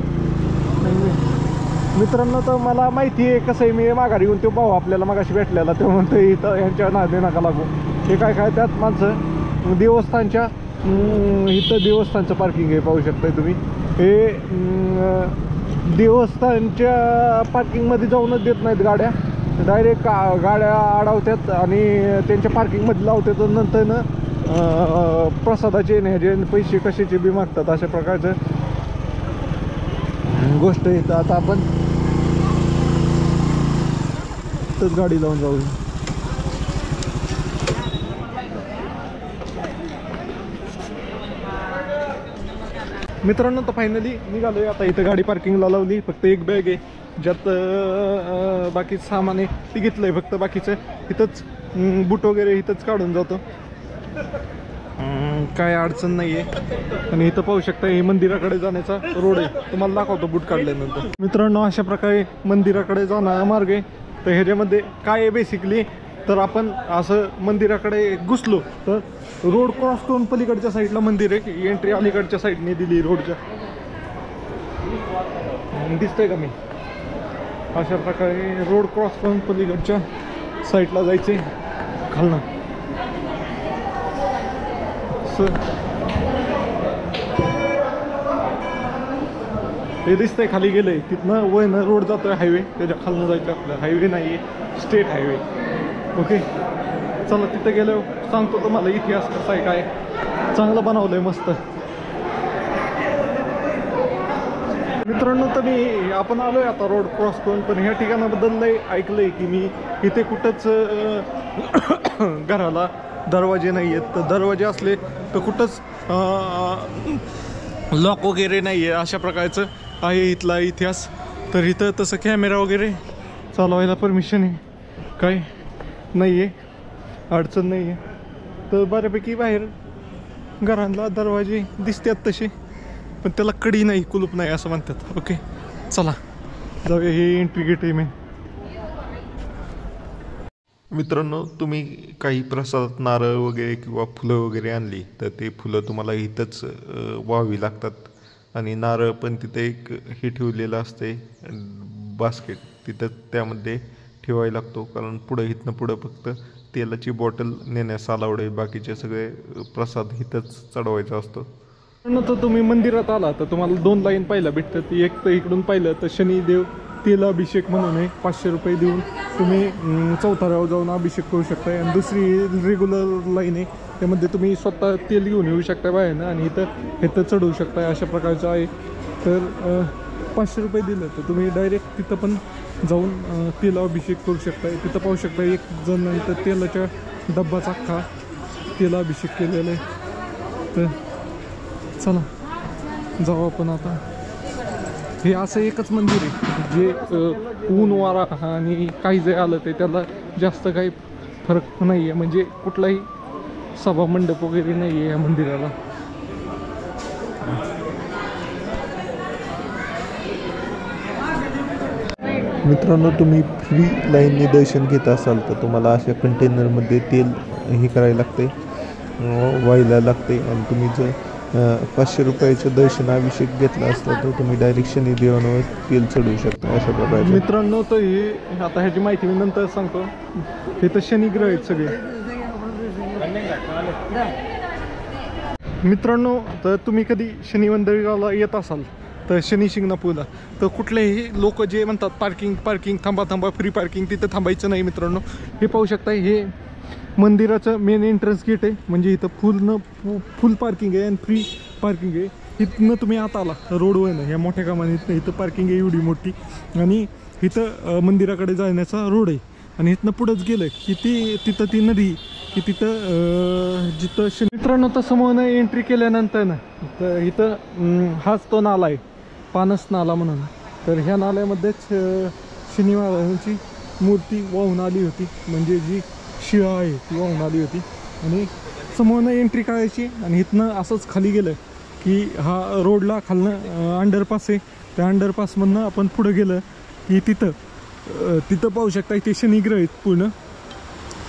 मित्रांनो. तर मला माहिती आहे कसं आहे. मी माघारी येऊन तो भाऊ आपल्याला मगाशी भेटलेला, ते म्हणतो इथं यांच्या नादे नका लागू. हे काय त्यात माणसं देवस्थानच्या इथं देवस्थानचं पार्किंग आहे, पाहू शकताय तुम्ही. हे देवस्थानच्या पार्किंगमध्ये जाऊनच देत नाहीत गाड्या, डायरेक्ट गाड्या अडवतात आणि त्यांच्या पार्किंगमध्ये लावतात. नंतर प्रसादाचे न्यायचे पैसे कशाचे बी मागतात. अशा प्रकारचं गोष्ट आहे. तर आता आपण तर गाडी लावून जाऊ. मित्रांनो, तर फायनली निघालोय. आता इथं गाडी पार्किंगला लावली. फक्त 1 बॅग आहे, ज्यात बाकीचं सामान आहे ते घेतलंय. फक्त बाकीचं इथंच बूट वगैरे इथंच काढून जातो, काय अडचण नाही आहे. आणि इथं पाहू शकता, हे मंदिराकडे जाण्याचा रोड आहे. तुम्हाला दाखवतो बूट काढल्यानंतर. मित्रांनो, अशा प्रकारे मंदिराकडे जाणारा मार्ग आहे. तर ह्याच्यामध्ये काय आहे बेसिकली, तर आपण असं मंदिराकडे घुसलो तर रोड क्रॉस करून पलीकडच्या साईडला मंदिर आहे. एंट्री अलीकडच्या साईडने दिली रोडच्या. दिसतंय का मी? अशा प्रकारे रोड क्रॉस करून पलीकडच्या साईडला जायचे खालनं. हे दिसतंय खाली गेलंय, तिथनं वयनं रोड जातोय हायवे, त्याच्या खालनं जायचं आपलं. हायवे नाही आहे, स्टेट हायवे. ओके, चला तिथं गेलो सांगतो तुम्हाला इतिहास कसा आहे, काय चांगलं बनवलंय मस्त. मित्रांनो, तर आपण आलोय आता रोड क्रॉस करून. पण ह्या ठिकाणाबद्दल लय ऐकलंय की मी, इथे कुठंच घराला दरवाजे नाही आहेत. तर दरवाजे असले तर कुठंच लॉक वगैरे नाही आहे. अशा प्रकारचं आहे इथला इतिहास. तर इथं तसं कॅमेरा वगैरे चालवायला परमिशन आहे, काय नाही आहे, अडचण नाही आहे. तर बऱ्यापैकी बाहेर घरांना दरवाजे दिसतात तसे, पण त्याला कडी नाही, कुलूप नाही असं म्हणतात. ओके चला जाऊया. हे एंट्री गेट आहे मेन. मित्रांनो, तुम्ही काही प्रसादात नारळ वगैरे किंवा फुलं वगैरे आणली तर ते फुलं तुम्हाला इथंच व्हावी लागतात. आणि नारळ पण तिथे एक हे ठेवलेलं असते बास्केट, तिथं त्यामध्ये ठेवायला लागतो. कारण इथनं पुढं फक्त तेलाची बॉटल नेण्यास अलाउड आहे, बाकीचे सगळे प्रसाद इथंच चढवायचा असतो. तर तुम्ही मंदिरात आला तर तुम्हाला 2 लाईन पाहायला भेटतात. एक तर इकडून पाहिलं तर शनिदेव तेल अभिषेक म्हणून आहे, 500 रुपये देऊन तुम्ही चौथऱ्यावर जाऊन अभिषेक करू शकता. आणि दुसरी रेग्युलर लाईन आहे, त्यामध्ये तुम्ही स्वतः तेल घेऊन येऊ शकता बाहेरनं आणि इथं चढवू शकता. अशा प्रकारचं आहे. तर 500 रुपये दिलं तर तुम्ही डायरेक्ट तिथं पण जाऊन तेल अभिषेक करू शकता. तिथं पाहू शकता एक जण इथं तेलाच्या डब्बाचा अख्खा तेल अभिषेक केलेला आहे. तर चला जाऊ आपण आता. हे असं एकच मंदिर आहे जे ऊन वारा आणि काही जे आलं ते त्याला जास्त काही फरक नाही आहे. म्हणजे कुठलाही सभा मंडप वगैरे नाही आहे या मंदिराला. मित्रांनो, तुम्ही फ्री लाईनने दर्शन घेत असाल तर तुम्हाला अशा कंटेनरमध्ये तेल हे करायला लागते, व्हायला लागते. आणि तुम्ही जर 500 रुपयाचं दर्शन अभिषेक घेतला असता तर तुम्ही डायरेक्ट शनिदेवांवर तेल चढवू शकता. अशा प्रकारे मित्रांनो, तर हे आता ह्याची माहिती मी नंतर सांगतो. हे तर शनिग्रह आहेत सगळे. मित्रांनो, तर तुम्ही कधी शनी मंदिराला येत असाल तर शनी शिंगणापूरला तर कुठलेही लोक जे म्हणतात पार्किंग थांबा फ्री पार्किंग, तिथं थांबायचं नाही. मित्रांनो, हे पाहू शकता, हे मंदिराचं मेन एंट्रन्स गेट आहे. म्हणजे इथं फुल पार्किंग आहे आणि फ्री पार्किंग आहे. इथनं तुम्ही आता आला रोडवर ना, ह्या मोठ्या कामाने इथं पार्किंग आहे एवढी मोठी. आणि इथं मंदिराकडे जाण्याचा रोड आहे. आणि इथनं पुढंच गेलं की तिथं ती नदी की तिथं जिथं मित्रांनो, तर समोरनं एंट्री केल्यानंतर ना तर इथं हाच तो नाला आहे, पानस नाला म्हणून. तर ह्या नाल्यामध्येच शनी महाराजांची मूर्ती वाहून आली होती, म्हणजे जी शिळा आहे ती वाहून आली होती. आणि समोरनं एंट्री करायची आणि इथनं असंच खाली गेलं की हा रोडला खालनं अंडरपास आहे. त्या अंडरपासमधनं आपण पुढं गेलं की तिथं पाहू शकता इथे शनिग्रह आहेत पूर्ण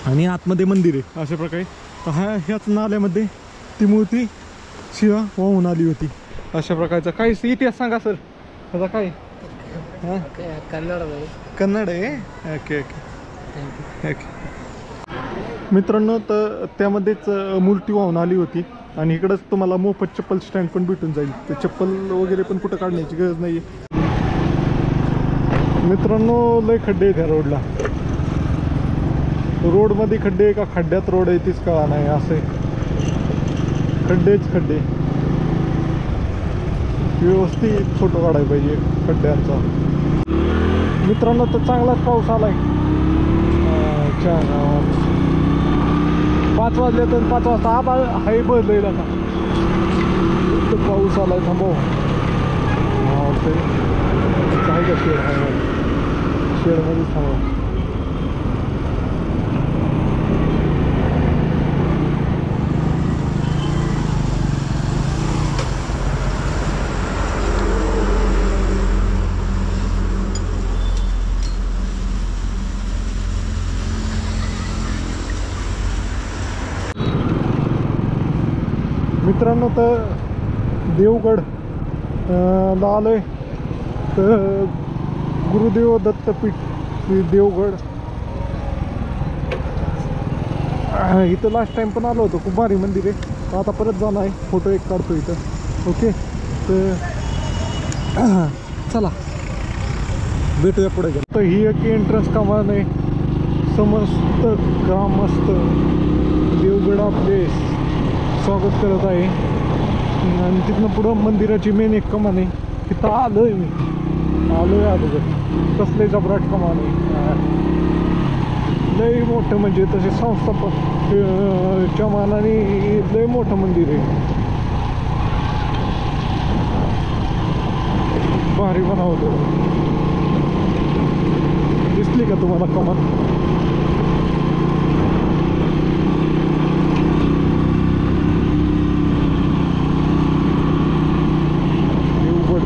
आणि आतमध्ये मंदिर आहे. अशा प्रकारे ह्याच नाल्यामध्ये ती मूर्ती शिळा वाहून आली होती. अशा प्रकारचा काय इतिहास सांगा सर आता. काय हां, कन्नड आहे. ओके. मित्रांनो, तर त्यामध्येच मूर्ती वाहून आली होती. आणि इकडंच तुम्हाला मोफत चप्पल स्टँड पण भेटून जाईल. तर चप्पल वगैरे पण कुठं काढण्याची गरज नाही आहे. मित्रांनो, लय खड्डे आहेत ह्या रोडला. रोडमध्ये खड्डे आहे का खड्ड्यात रोड आहे तीच कळा नाही. असे खड्डे व्यवस्थित फोटो काढायला पाहिजे खड्ड्यांचा. मित्रांनो, तर चांगलाच पाऊस आलाय. 5 वाजले तर 5 वाजता आभाळ हाय बदलेल. आता पाऊस आलाय. थांबव आहे का शेडमध्ये थांबव. मित्रांनो, तर देवगड ला आलोय. तर गुरुदेव दत्तपीठ देवगड इथं लास्ट टाइम पण आलो होतो. खूप भारी मंदिर आहे. आता परत जाणार आहे, फोटो एक काढतो इथं. ओके, तर चला भेटूया पुढे गेलं. तर ही एक एंट्रन्स कमान आहे. समस्त ग्रामस्थ देवगड आपले स्वागत करत आहे. आणि तिथनं पुढं मंदिराची मेन एक कमान आहे. तिथं आलोय अगोदर. कसले जबराट कमान आहे. लय मोठं, म्हणजे तसे संस्थापक च्या मानाने लय मोठं मंदिर आहे. भारी बनवतो. दिसली का तुम्हाला कमान?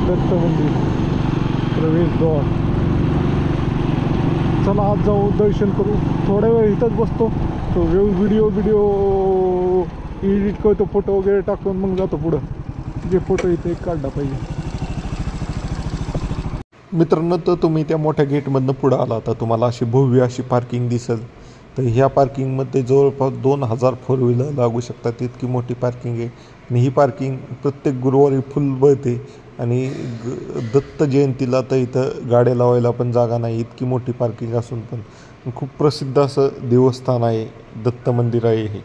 दत्त मंदिर प्रवेशद्वार. चला आज जाऊ, दर्शन करू. थोड्या वेळ इथंच बसतो, तो व्हिडिओ एडिट करतो, फोटो वगैरे टाकून मग जातो पुढं. जे फोटो इथे काढला पाहिजे. मित्रांनो, तर तुम्ही त्या मोठ्या गेटमधनं पुढं आला तर तुम्हाला अशी भव्य अशी पार्किंग दिसेल. तर ह्या पार्किंगमध्ये जवळपास 2000 फोर व्हीलर लागू शकतात, इतकी मोठी पार्किंग आहे. आणि ही पार्किंग प्रत्येक गुरुवारी फुल भरते. आणि दत्त जयंतीला तर इथं गाड्या लावायला पण जागा नाही, इतकी मोठी पार्किंग असून पण खूप प्रसिद्ध असं देवस्थान आहे, दत्त मंदिर आहे हे.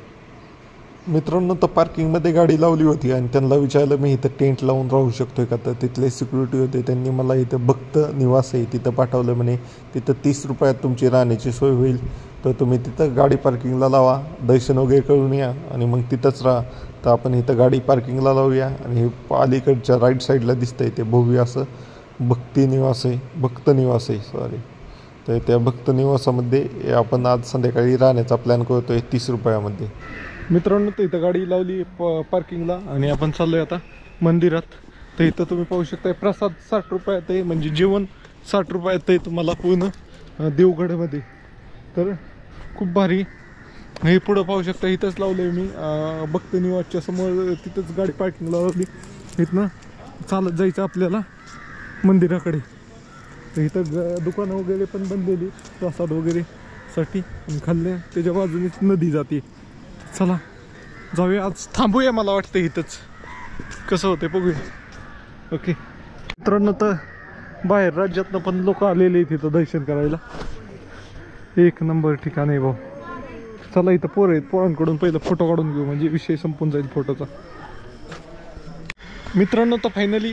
मित्रांनो, तर पार्किंगमध्ये गाडी लावली होती आणि त्यांना विचारलं मी इथं टेंट लावून राहू शकतो का. तर तिथले सिक्युरिटी होते, त्यांनी मला इथं भक्त निवास आहे तिथं पाठवलं. म्हणे तिथं 30 रुपयात तुमची राहण्याची सोय होईल. तर तुम्ही तिथं गाडी पार्किंगला लावा, दर्शन वगैरे करून या आणि मग तिथंच राहा. तर आपण इथं गाडी पार्किंगला लावूया. आणि हे अलीकडच्या राईट साईडला दिसतंय ते भव्य असं भक्त निवास आहे सॉरी. तर त्या भक्त निवासामध्ये आपण आज संध्याकाळी राहण्याचा प्लॅन करतोय 30 रुपयामध्ये. मित्रांनो, तर इथं गाडी लावली पार्किंगला आणि आपण चाललोय आता मंदिरात. तर इथं तुम्ही पाहू शकता प्रसाद 60 रुपयात आहे, म्हणजे जेवण 60 रुपयात आहे तुम्हाला पूर्ण देवगडमध्ये. तर खूप भारी. हे पुढं पाहू शकता, इथंच लावलं आहे मी भक्त निवासच्या समोर. तिथंच गाडी पार्किंगला लावली. इथनं चालत जायचं आपल्याला मंदिराकडे. तर इथं दुकानं वगैरे पण बनलेली प्रसाद वगैरे साठी. आणि खाल्ल्या त्याच्या बाजूनेच नदी जाते. चला जाऊया, आज थांबूया. मला वाटतं इथंच कसं होतं बघूया. ओके मित्रांनो, तर बाहेर राज्यातनं पण लोक आलेले तिथं दर्शन करायला. एक नंबर ठिकाण आहे भाऊ. चला इथं पोरं आहेत, पोरांकडून पहिलं फोटो काढून घेऊ, म्हणजे विषय संपून जाईल फोटोचा. मित्रांनो, तर फायनली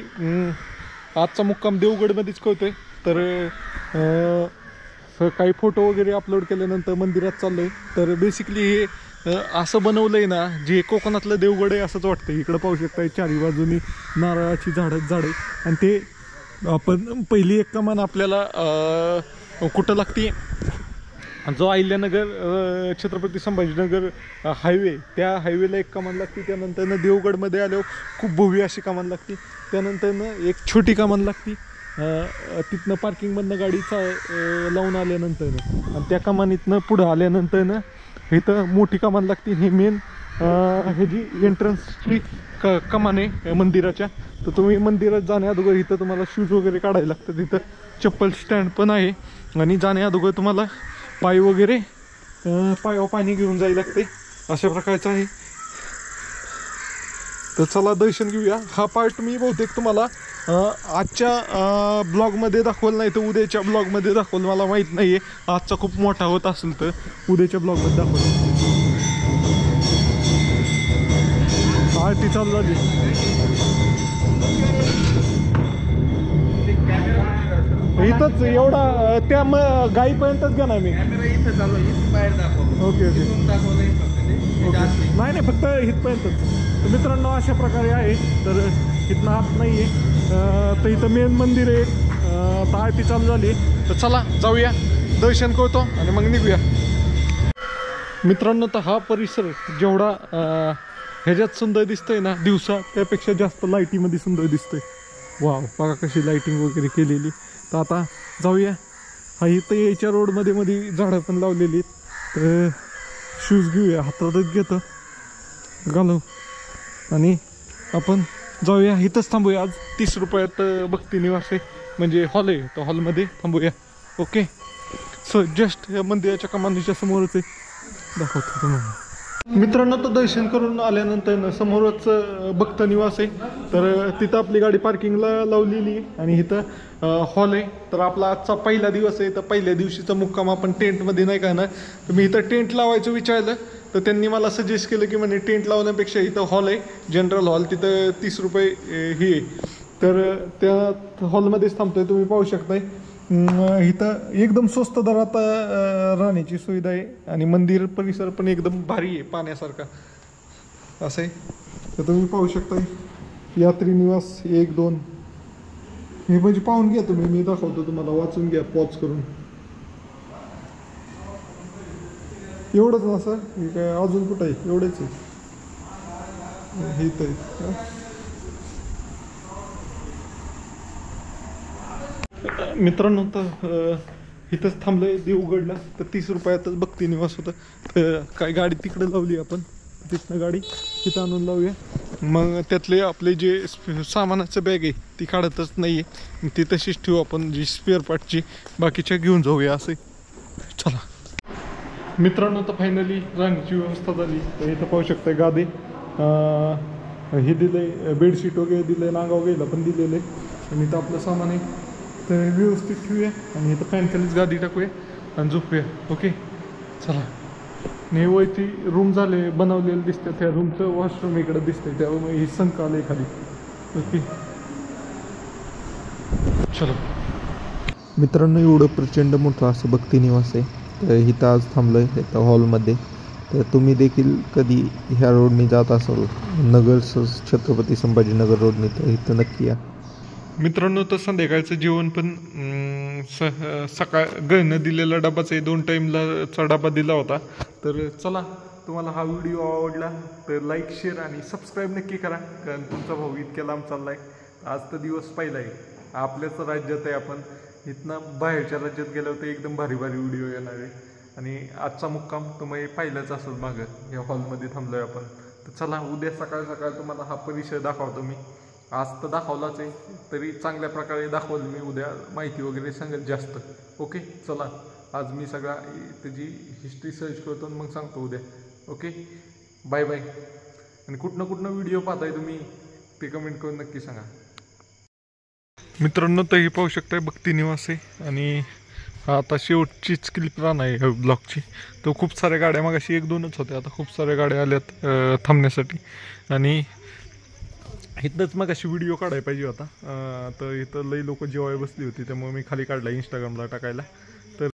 आजचा मुक्काम देवगडमध्येच करतोय. तर काही फोटो वगैरे अपलोड केल्यानंतर मंदिरात चाललोय. तर बेसिकली हे असं बनवलंय ना, जे कोकणातलं देवगड आहे असंच वाटतं. इकडं पाहू शकता चारी बाजूनी नारळाची झाडं आणि ते आपण पहिली एक कमान आपल्याला कुठं लागते, जो अहिल्यानगर छत्रपती संभाजीनगर हायवे, त्या हायवेला एक कमान लागते. त्यानंतरनं देवगडमध्ये आल्यावर खूप भव्य अशी कमान लागते. त्यानंतरनं एक छोटी कमान लागते. तिथनं पार्किंगमधनं गाडीचा लावून आल्यानंतरनं, आणि त्या कमानीतनं पुढं आल्यानंतरनं इथं मोठी कमान लागते. ही मेन ह्याची एंट्रन्सची कमान आहे मंदिराच्या. तर तुम्ही मंदिरात जाण्या अगोदर इथं तुम्हाला शूज वगैरे काढायला लागतं. तिथं चप्पल स्टँड पण आहे. आणि जाण्या अगोदर तुम्हाला पाय वगैरे पायावर पाणी घेऊन जायला लागते, अशा प्रकारचं आहे. तर चला दर्शन घेऊया. हा पार्ट मी बहुतेक तुम्हाला आजच्या ब्लॉगमध्ये दाखवलं नाही तर उद्याच्या ब्लॉगमध्ये दाखवलं, मला माहीत नाही आहे. आजचा खूप मोठा होत असेल तर उद्याच्या ब्लॉगमध्ये दाखवलं. आरती चालू झाली. इथंच एवढा त्या गाईपर्यंतच घ्या ना मी. ओके ओके नाही फक्त इथपर्यंतच. तर मित्रांनो, अशा प्रकारे आहे. तर इथनं आत नाही आहे. तर इथं मेन मंदिर आहे. तर आरती चालू झाली. तर चला जाऊया, दर्शन करतो आणि मग निघूया. मित्रांनो, तर हा परिसर जेवढा ह्याच्यात सुंदर दिसतोय ना दिवसा, त्यापेक्षा जास्त लाईटीमध्ये सुंदर दिसतोय. वाव, बघा कशी लाईटिंग वगैरे केलेली. तर आता जाऊया. हा इथं यायच्या रोडमध्ये मध्ये झाडं पण लावलेली आहेत. तर शूज घेऊया, हातातच घेतो घालू आणि आपण जाऊया. इथंच थांबूया आज. 30 रुपयात भक्ती निवास आहे, म्हणजे हॉल आहे. तर हॉलमध्ये थांबूया. ओके. सो जस्ट या मंदिराच्या कमानीच्या समोरच आहे, दाखवतो तुम्हाला. मित्रांनो, तर दर्शन करून आल्यानंतर समोरच भक्त निवास आहे. तर तिथं आपली गाडी पार्किंगला लावलेली आहे आणि इथं हॉल आहे. तर आपला आजचा पहिला दिवस आहे. तर पहिल्या दिवशीचा मुक्काम आपण टेंटमध्ये नाही करणार. तर मी इथं टेंट लावायचं विचारलं, तर त्यांनी मला सजेस्ट केलं की म्हणे टेंट लावण्यापेक्षा इथं हॉल आहे, जनरल हॉल, तिथं 30 रुपये ही आहे. तर त्या हॉलमध्येच थांबतोय. तुम्ही पाहू शकताय इथं एकदम स्वस्त दरात राहण्याची सुविधा आहे. आणि मंदिर परिसर पण एकदम भारी आहे, पाण्यासारखा असं आहे. तर तुम्ही पाहू शकता यात्री निवास 1, 2 हे म्हणजे पाहून घ्या तुम्ही, मी दाखवतो तुम्हाला, वाचून घ्या पॉज करून. एवढंच ना सर, हे काय अजून कुठं आहे? एवढंच आहे हे तर. मित्रांनो तर इथंच थांबलोय देवगडला. तर 30 रुपयातच भक्ती निवास होतं. तर काय गाडी तिकडे लावली आपण, तिथनं गाडी तिथं आणून लावूया. मग त्यातले आपले जे सामानाचं बॅग आहे ती काढतच नाही आहे, ती तशीच ठेवू आपण. जी स्पेअर पार्टची बाकीच्या घेऊन जाऊया असे. चला मित्रांनो, तर फायनली रांगची व्यवस्था झाली. तर इथं पाहू शकता गादी, हे दिले बेडशीट वगैरे दिले, नागाव गेला पण दिलेलं आहे. आणि इथं आपलं सामान आहे तर व्यवस्थित ठेवूया. आणि इथं फॅन खालीच गादी टाकूया आणि झोपूया. ओके चला. नाही वरती रूम झाले बनवलेले दिसते, त्या रूमचं वॉशरूम इकडे दिसतंय, त्यामुळे ही संक आले खाली. ओके चलो मित्रांनो, एवढं प्रचंड मोठं असं भक्ती निवास आहे. तर इथं आज थांबलो आहे इथं हॉलमध्ये. तर तुम्ही देखील कधी ह्या रोडने जात असाल, नगर छत्रपती संभाजीनगर रोडने, तर इथं नक्की या. मित्रांनो, तर संध्याकाळचं जेवण पण सकाळ गळणं दिलेला डबाच आहे. 2 टाईमलाचा डबा दिला होता. तर चला, तुम्हाला हा व्हिडिओ आवडला तर लाईक, शेअर आणि सबस्क्राईब नक्की करा. कारण तुमचा भाऊ इतक्या लांब चालला आहे. आज तर दिवस पहिला आहे, आपल्याच राज्यात आहे. आपण इथनं बाहेरच्या राज्यात गेल्यावर तर एकदम भारी भारी व्हिडिओ येणार आहे. आणि आजचा मुक्काम तुम्ही पाहिलाच असेल मागं, या हॉलमध्ये थांबलो आहे आपण. तर चला, उद्या सकाळ सकाळ तुम्हाला हा परिसर दाखवतो मी. आज तर दाखवलाच आहे, तरी चांगल्या प्रकारे दाखवलं मी. उद्या माहिती वगैरे सांगेल जास्त. ओके चला, आज मी सगळा त्याची हिस्ट्री सर्च करतो आणि मग सांगतो उद्या. Okay bye bye. आणि कुठनं व्हिडिओ पाहताय तुम्ही ते कमेंट करून नक्की सांगा. मित्रांनो, तर हे पाहू शकताय भक्ती निवास आहे. आणि आता शेवटचीच क्लिप राहणार आहे ब्लॉगची. तर खूप साऱ्या गाड्या, मग अशी 1-2च होत्या, आता खूप साऱ्या गाड्या आल्यात थांबण्यासाठी. आणि इथंच मग अशी व्हिडिओ काढायला पाहिजे होता. तर इथं लई लोक जेवायला बसली होती, त्यामुळे मी खाली काढला इंस्टाग्रामला टाकायला.